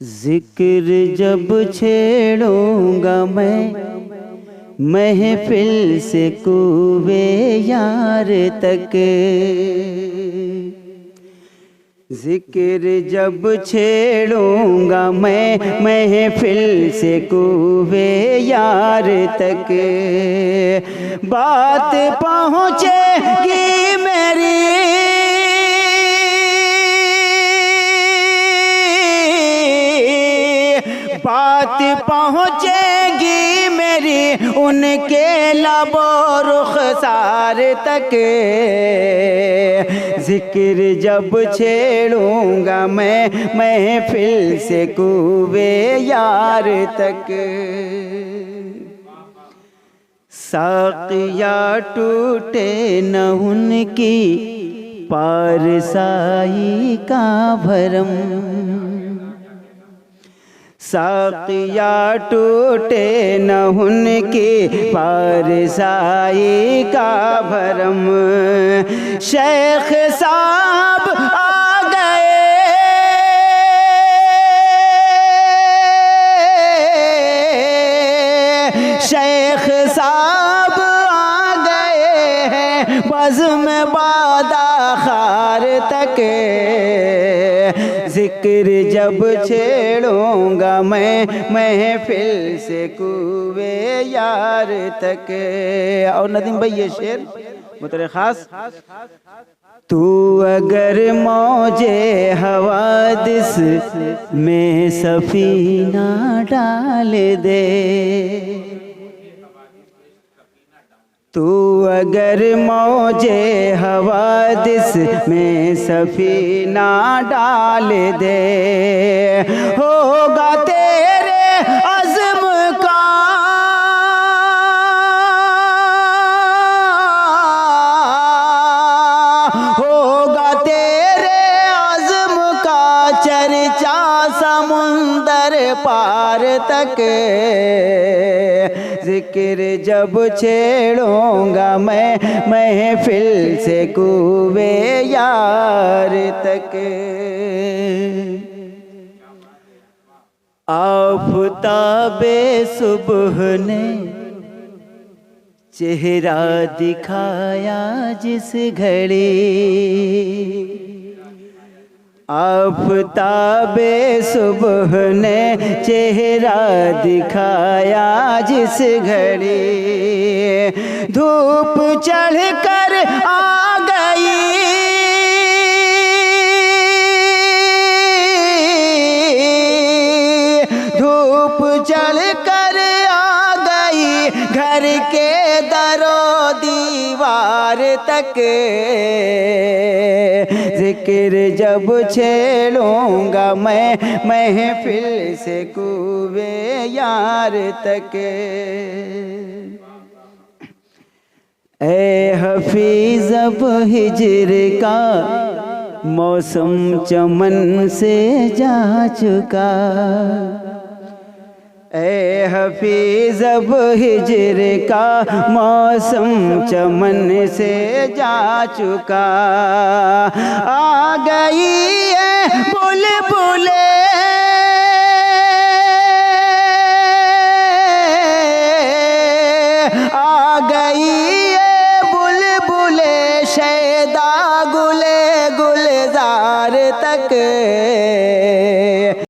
ذکر جب چھیڑوں گا میں محفل سے کوبے یار تک، ذکر جب چھیڑوں گا میں محفل سے کوبے یار تک، بات پہنچے گی میری بات پہنچے گی میری ان کے لب و رخسار تک، ذکر جب چھیڑوں گا میں محفل سے کوبے یار تک، ساقیا ٹوٹے نہ ان کی پارسائی کا بھرم، ساقیا ٹوٹے نہ ان کی پارسائی کا بھرم، شیخ صاحب آ گئے شیخ صاحب آ گئے ہیں بزم بادہ خار تک، ذکر جب چھیڑوں گا میں محفل سے کوبے یار تک۔ اور ندیم بھائی یہ شعر مطلع خاص، تو اگر موج حوادث میں سفینہ ڈال دے، تو اگر موج حوادث میں سفینہ ڈال دے، ہوگا تیرے عزم کا ہوگا تیرے عزم کا چرچا سمندر پار تک، ذکر جب چھیڑوں گا میں محفل سے کوبے یار تک، آفتاب صبح نے چہرہ دکھایا جس گھڑی، آفتاب صبح نے چہرہ دکھایا جس گھڑی، دھوپ چڑھ کر آ گئی دھوپ چڑھ کر آ گئی گھر کے در و دیوار تک، ذکر جب چھیڑوں گا میں محفل سے کوبے یار تک، اے حفیظ اب ہجر کا موسم چمن سے جا چکا، اے حفیظ اب ہجر کا موسم چمن سے جا چکا، آ گئی ہے بلبل